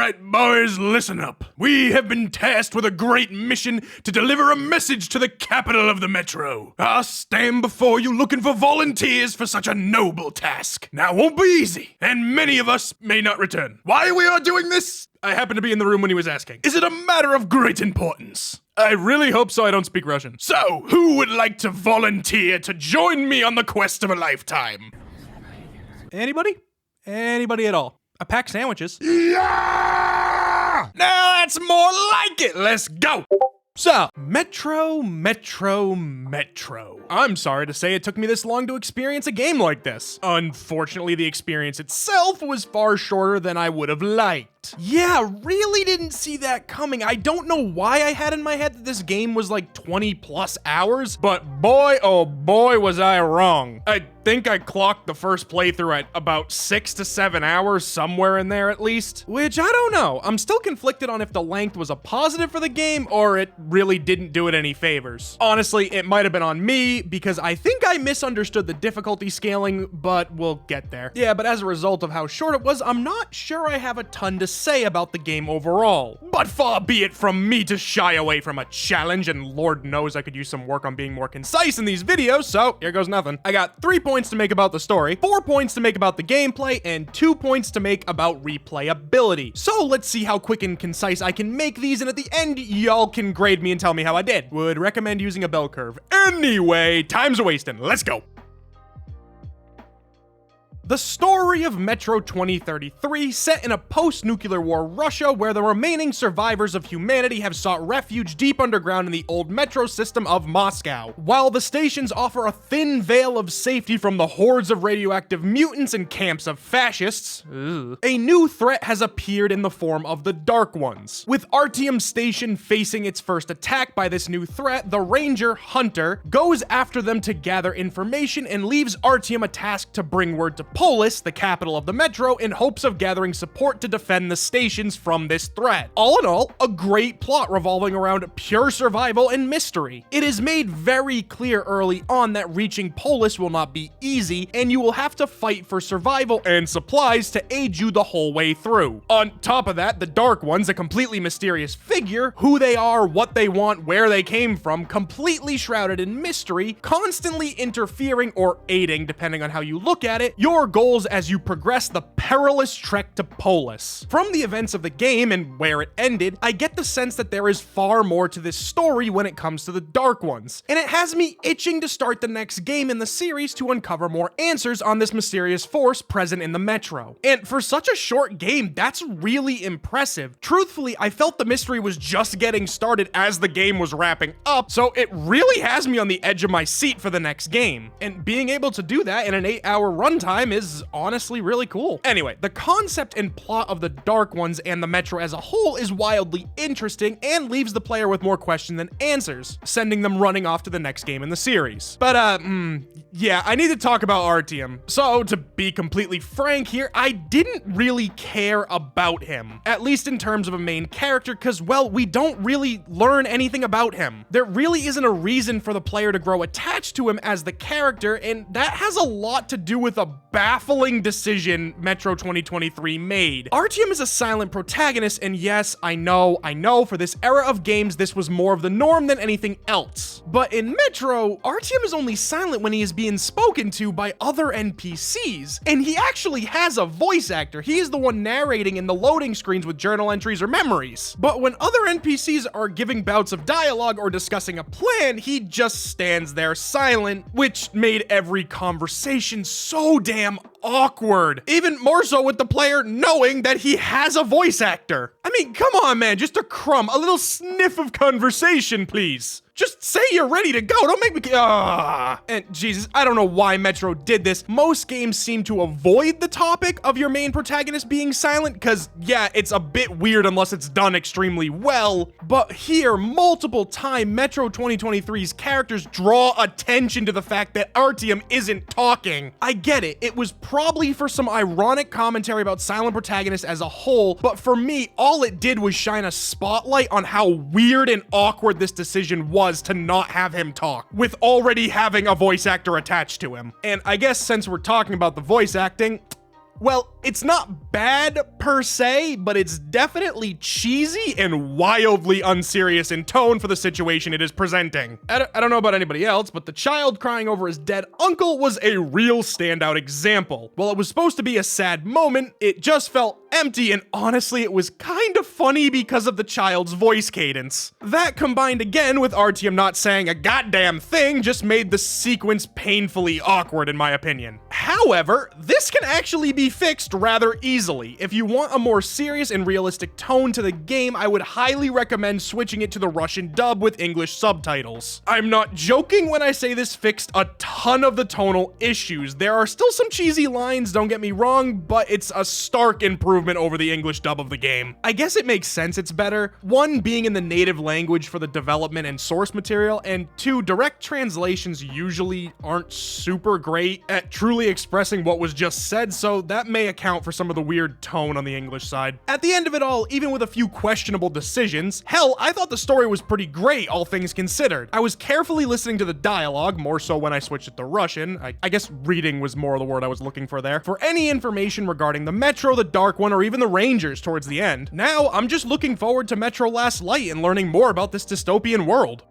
right, boys, listen up. We have been tasked with a great mission to deliver a message to the capital of the metro. I stand before you looking for volunteers for such a noble task. Now, it won't be easy, and many of us may not return. Why we are doing this? I happened to be in the room when he was asking. Is it a matter of great importance? I really hope so. I don't speak Russian. So, who would like to volunteer to join me on the quest of a lifetime? Anybody? Anybody at all? A pack sandwiches. Yeah! Now that's more like it. Let's go. So, Metro. I'm sorry to say it took me this long to experience a game like this. Unfortunately, the experience itself was far shorter than I would have liked. Yeah, really didn't see that coming. I don't know why I had in my head that this game was like 20 plus hours, but boy, oh boy, was I wrong. I think I clocked the first playthrough at about 6 to 7 hours, somewhere in there at least, which I don't know. I'm still conflicted on if the length was a positive for the game or it really didn't do it any favors. Honestly, it might have been on me because I think I misunderstood the difficulty scaling, but we'll get there. Yeah, but as a result of how short it was, I'm not sure I have a ton to say about the game overall. But far be it from me to shy away from a challenge, and Lord knows I could use some work on being more concise in these videos, so here goes nothing. I got 3 points to make about the story, 4 points to make about the gameplay, and 2 points to make about replayability. So let's see how quick and concise I can make these, and at the end, y'all can grade me and tell me how I did. Would recommend using a bell curve. Anyway, time's a-wasting. Let's go. The story of Metro 2033, set in a post-nuclear war Russia where the remaining survivors of humanity have sought refuge deep underground in the old metro system of Moscow. While the stations offer a thin veil of safety from the hordes of radioactive mutants and camps of fascists, a new threat has appeared in the form of the Dark Ones. With Artyom Station facing its first attack by this new threat, the Ranger, Hunter, goes after them to gather information and leaves Artyom a task to bring word to Polis, the capital of the metro, in hopes of gathering support to defend the stations from this threat. All in all, a great plot revolving around pure survival and mystery. It is made very clear early on that reaching Polis will not be easy, and you will have to fight for survival and supplies to aid you the whole way through. On top of that, the Dark Ones, a completely mysterious figure, who they are, what they want, where they came from, completely shrouded in mystery, constantly interfering or aiding, depending on how you look at it, your goals as you progress the perilous trek to Polis. From the events of the game and where it ended, I get the sense that there is far more to this story when it comes to the Dark Ones, and it has me itching to start the next game in the series to uncover more answers on this mysterious force present in the metro. And for such a short game, that's really impressive. Truthfully, I felt the mystery was just getting started as the game was wrapping up, so it really has me on the edge of my seat for the next game. And being able to do that in an 8-hour runtime is honestly really cool. Anyway, the concept and plot of the Dark Ones and the metro as a whole is wildly interesting and leaves the player with more questions than answers, sending them running off to the next game in the series. But yeah, I need to talk about Artyom. So, to be completely frank here, I didn't really care about him, at least in terms of a main character, because, well, we don't really learn anything about him. There really isn't a reason for the player to grow attached to him as the character, and that has a lot to do with a baffling decision Metro 2023 made. Artyom is a silent protagonist, and yes, I know, for this era of games, this was more of the norm than anything else. But in Metro, Artyom is only silent when he is being spoken to by other NPCs, and he actually has a voice actor. He is the one narrating in the loading screens with journal entries or memories. But when other NPCs are giving bouts of dialogue or discussing a plan, he just stands there silent, which made every conversation so damn awkward. Even more so with the player knowing that he has a voice actor. I mean, come on, man, just a crumb, a little sniff of conversation, please. Just say you're ready to go. Don't make me... And Jesus, I don't know why Metro did this. Most games seem to avoid the topic of your main protagonist being silent because, yeah, it's a bit weird unless it's done extremely well. But here, multiple times, Metro 2023's characters draw attention to the fact that Artyom isn't talking. I get it. It was probably for some ironic commentary about silent protagonists as a whole, but for me, all it did was shine a spotlight on how weird and awkward this decision was to not have him talk, with already having a voice actor attached to him. And I guess since we're talking about the voice acting, well, It's not bad per se, but it's definitely cheesy and wildly unserious in tone for the situation it is presenting. I don't know about anybody else, but the child crying over his dead uncle was a real standout example. While it was supposed to be a sad moment, it just felt empty, and honestly, it was kind of funny because of the child's voice cadence. That combined again with Artyom not saying a goddamn thing just made the sequence painfully awkward in my opinion. However, this can actually be fixed rather easily. If you want a more serious and realistic tone to the game, I would highly recommend switching it to the Russian dub with English subtitles. I'm not joking when I say this fixed a ton of the tonal issues. There are still some cheesy lines, don't get me wrong, but it's a stark improvement over the English dub of the game. I guess it makes sense it's better. One, being in the native language for the development and source material, and two, direct translations usually aren't super great at truly expressing what was just said, so that may account for some of the weird tone on the English side. At the end of it all, even with a few questionable decisions, hell, I thought the story was pretty great, all things considered. I was carefully listening to the dialogue, more so when I switched it to Russian. I guess reading was more the word I was looking for there, for any information regarding the Metro, the Dark One, or even the Rangers towards the end. Now, I'm just looking forward to Metro Last Light and learning more about this dystopian world.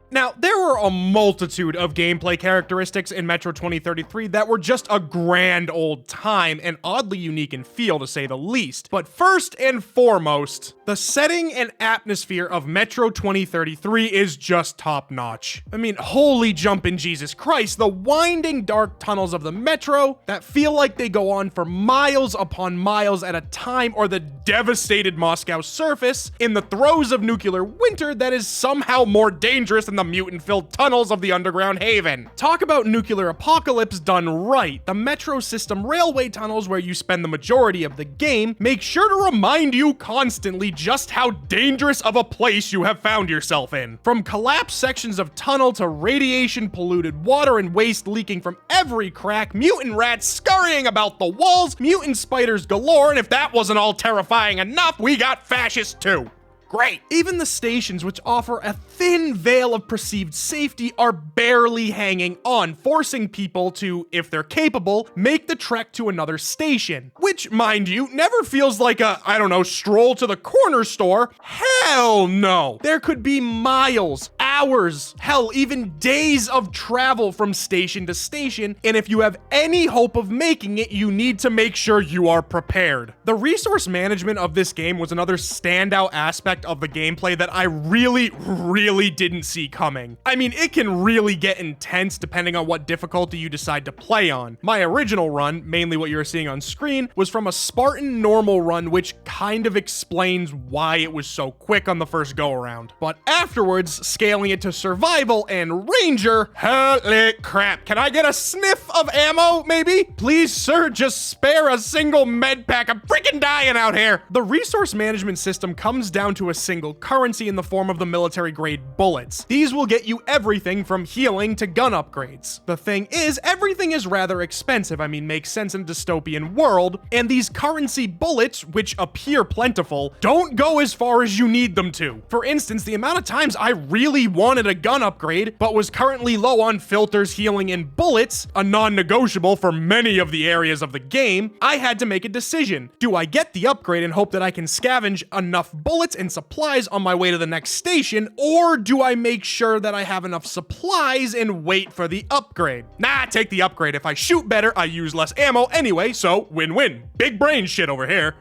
Now, there were a multitude of gameplay characteristics in Metro 2033 that were just a grand old time and oddly unique in feel, to say the least. But first and foremost, the setting and atmosphere of Metro 2033 is just top-notch. I mean, holy jumpin' Jesus Christ, the winding dark tunnels of the Metro that feel like they go on for miles upon miles at a time, or the devastated Moscow surface in the throes of nuclear winter that is somehow more dangerous than the mutant-filled tunnels of the underground haven. Talk about nuclear apocalypse done right. The Metro system railway tunnels, where you spend the majority of the game, make sure to remind you constantly just how dangerous of a place you have found yourself in. From collapsed sections of tunnel to radiation-polluted water and waste leaking from every crack, mutant rats scurrying about the walls, mutant spiders galore, and if that wasn't all terrifying enough, we got fascists too. Great. Even the stations, which offer a thin veil of perceived safety, are barely hanging on, forcing people to, if they're capable, make the trek to another station. Which, mind you, never feels like a, I don't know, stroll to the corner store. Hell no. There could be miles, hours, hell, even days of travel from station to station, and if you have any hope of making it, you need to make sure you are prepared. The resource management of this game was another standout aspect of the gameplay that I really didn't see coming. I mean, it can really get intense depending on what difficulty you decide to play on. My original run, mainly what you're seeing on screen, was from a Spartan normal run, which kind of explains why it was so quick on the first go around. But afterwards, scaling it to survival and ranger, holy crap, can I get a sniff of ammo, maybe? Please, sir, just spare a single med pack. I'm freaking dying out here. The resource management system comes down to a single currency in the form of the military grade bullets. These will get you everything from healing to gun upgrades. The thing is, everything is rather expensive. I mean, makes sense in a dystopian world, and these currency bullets, which appear plentiful, don't go as far as you need them to. For instance, the amount of times I really wanted a gun upgrade, but was currently low on filters, healing, and bullets, a non-negotiable for many of the areas of the game, I had to make a decision. Do I get the upgrade and hope that I can scavenge enough bullets and supplies on my way to the next station, or do I make sure that I have enough supplies and wait for the upgrade? Nah, take the upgrade. If I shoot better, I use less ammo anyway, so win-win. Big brain shit over here.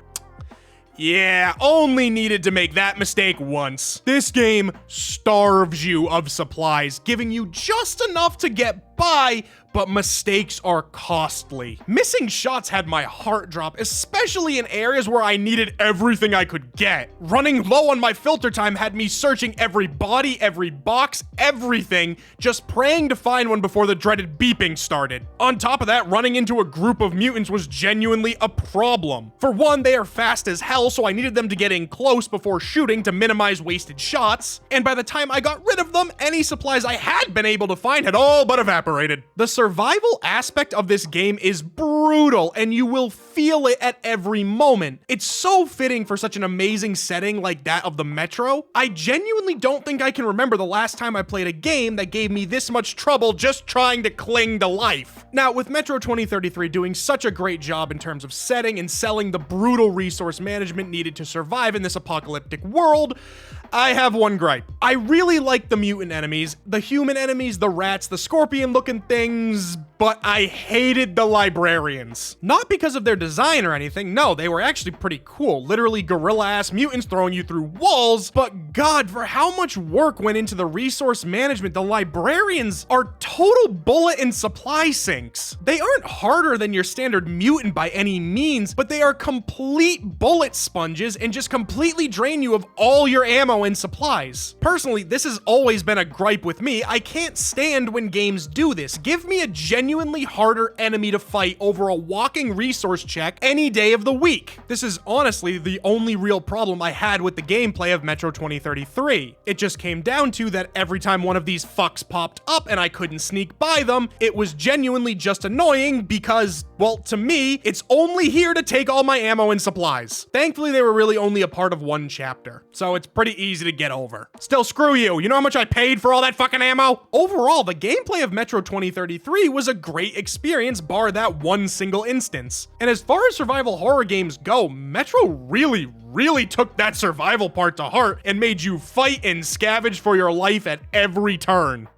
Yeah, only needed to make that mistake once. This game starves you of supplies, giving you just enough to get by, but mistakes are costly. Missing shots had my heart drop, especially in areas where I needed everything I could get. Running low on my filter time had me searching every body, every box, everything, just praying to find one before the dreaded beeping started. On top of that, running into a group of mutants was genuinely a problem. For one, they are fast as hell, so I needed them to get in close before shooting to minimize wasted shots, and by the time I got rid of them, any supplies I had been able to find had all but evaporated. The survival aspect of this game is brutal, and you will feel it at every moment. It's so fitting for such an amazing setting like that of the Metro. I genuinely don't think I can remember the last time I played a game that gave me this much trouble just trying to cling to life. Now, with Metro 2033 doing such a great job in terms of setting and selling the brutal resource management needed to survive in this apocalyptic world, I have one gripe. I really like the mutant enemies, the human enemies, the rats, the scorpion-looking things, but I hated the librarians. Not because of their design or anything, no, they were actually pretty cool, literally gorilla-ass mutants throwing you through walls, but God, for how much work went into the resource management, the librarians are total bullet and supply sinks. They aren't harder than your standard mutant by any means, but they are complete bullet sponges and just completely drain you of all your ammo and supplies. Personally, this has always been a gripe with me. I can't stand when games do this. Give me a genuinely harder enemy to fight over a walking resource check any day of the week. This is honestly the only real problem I had with the gameplay of Metro 2033. It just came down to that every time one of these fucks popped up and I couldn't sneak by them, it was genuinely just annoying because, well, to me, it's only here to take all my ammo and supplies. Thankfully, they were really only a part of one chapter, so it's pretty easy to get over. Still, screw you. You know how much I paid for all that fucking ammo? Overall, the gameplay of Metro 2033 was a great experience, bar that one single instance. And as far as survival horror games go, Metro really took that survival part to heart and made you fight and scavenge for your life at every turn.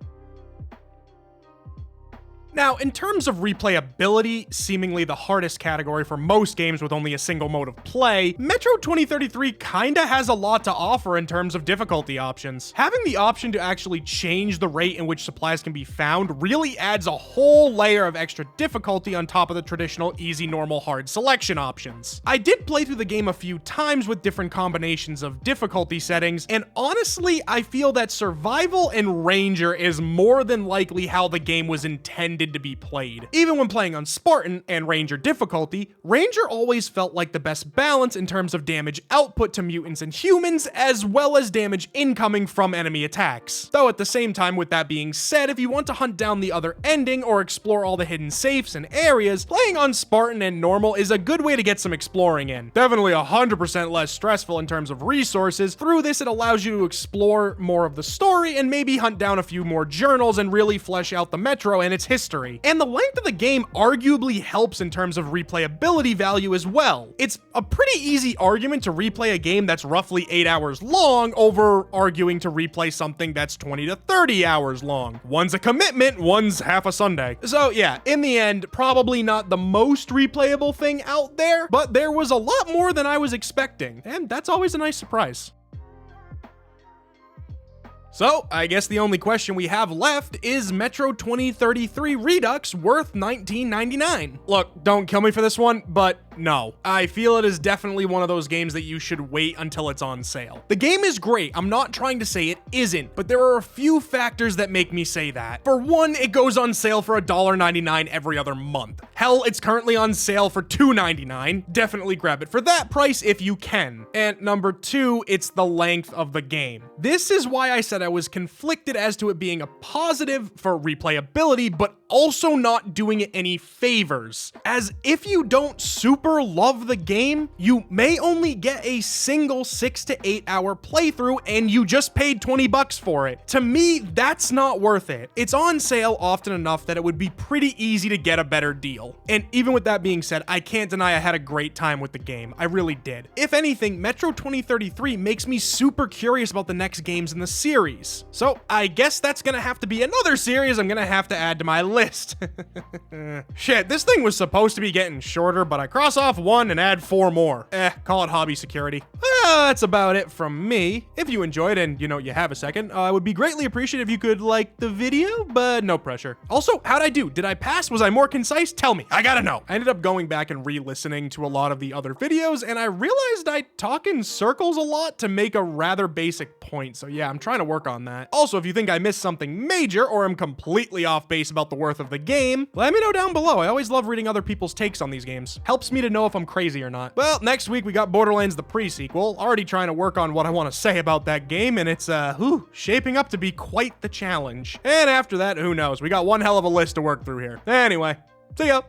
Now, in terms of replayability, seemingly the hardest category for most games with only a single mode of play, Metro 2033 kinda has a lot to offer in terms of difficulty options. Having the option to actually change the rate in which supplies can be found really adds a whole layer of extra difficulty on top of the traditional easy, normal, hard selection options. I did play through the game a few times with different combinations of difficulty settings, and honestly, I feel that Survival and Ranger is more than likely how the game was intended to be played. Even when playing on Spartan and Ranger difficulty, Ranger always felt like the best balance in terms of damage output to mutants and humans, as well as damage incoming from enemy attacks. Though at the same time, with that being said, if you want to hunt down the other ending or explore all the hidden safes and areas, playing on Spartan and normal is a good way to get some exploring in. Definitely 100% less stressful in terms of resources. Through this, it allows you to explore more of the story and maybe hunt down a few more journals and really flesh out the Metro and its history. And the length of the game arguably helps in terms of replayability value as well. It's a pretty easy argument to replay a game that's roughly 8 hours long over arguing to replay something that's 20 to 30 hours long. One's a commitment, one's half a Sunday. So yeah, in the end, probably not the most replayable thing out there, but there was a lot more than I was expecting, and that's always a nice surprise. So, I guess the only question we have left is Metro 2033 Redux worth $19.99? Look, don't kill me for this one, but no. I feel it is definitely one of those games that you should wait until it's on sale. The game is great, I'm not trying to say it isn't, but there are a few factors that make me say that. For one, it goes on sale for $1.99 every other month. Hell, it's currently on sale for $2.99. Definitely grab it for that price if you can. And number two, it's the length of the game. This is why I said I was conflicted as to it being a positive for replayability, but also not doing it any favors. As if you don't super love the game, you may only get a single 6 to 8 hour playthrough and you just paid 20 bucks for it. To me, that's not worth it. It's on sale often enough that it would be pretty easy to get a better deal. And even with that being said, I can't deny I had a great time with the game. I really did. If anything, Metro 2033 makes me super curious about the next games in the series. So I guess that's gonna have to be another series I'm gonna have to add to my list. Shit, this thing was supposed to be getting shorter, but I cross off one and add 4 more. Call it hobby security. That's about it from me. If you enjoyed and you have a second, I would be greatly appreciated if you could like the video, but no pressure. Also, how'd I do? Did I pass? Was I more concise? Tell me, I gotta know. I ended up going back and re-listening to a lot of the other videos, and I realized I talk in circles a lot to make a rather basic point. So yeah, I'm trying to work on that. Also, if you think I missed something major or am completely off base about the work worth of the game? Let me know down below. I always love reading other people's takes on these games. Helps me to know if I'm crazy or not. Well, next week we got Borderlands the pre-sequel. Already trying to work on what I want to say about that game, and it's, shaping up to be quite the challenge. And after that, who knows? We got one hell of a list to work through here. Anyway, see ya!